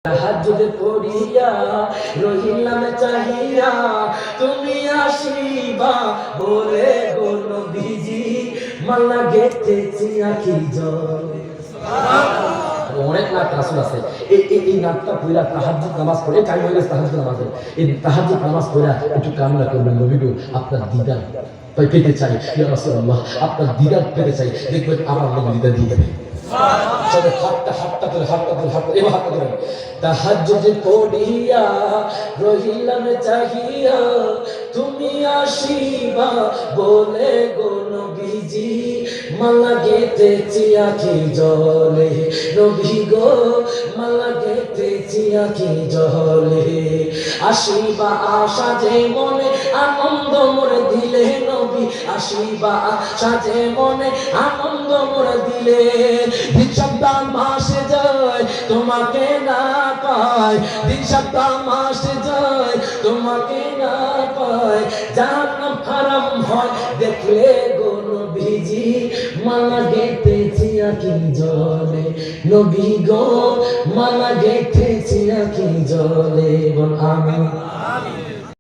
তাহাজ্জুদ পড়িয়া রহিলাম চাহিয়া তুমি আসিবা বলে গো নবীজি মালা গেতেছি আখি জল। অনেক নাচ রাসূল আছে এই নাচটা পড়া তাহাজ্জুদ নামাজ পড়ে টাইম হয়ে গেছে তাহাজ্জুদ নামাজে এই তাহাজ্জুদ নামাজ পড়া একটু কামনা করবেন নবী গো আপনার দিদার পেতে চাই ইয়া রাসূলুল্লাহ আপনার দিদার পেতে চাই দেখবেন আমার নবী দিদার দিয়ে দেবে। সবে হাতটা ধরে তাহাজ্জুদ পড়িয়া রহিলাম চাহিয়া তুমি আসিবা বলে গো নবীজি মালা গেতেছি আখি জলে নবী গো মালা গেতেছি আখি জলে আসিবা আশা যে মনে আনন্দ মোরে দিলে নবী আসিবা আশা যে মনে আনন্দ মোরে দিলে দিন সপ্তাহ মাসে যায় তোমাকে না পায় দিন সপ্তাহ মাসে যায় তোমাকে না পায় জাহান্নাম হারাম হয় দেখলে গো নবীজি মালা গেতেছি আখি জলে নবী গো মালা গেতেছি আখি জলে।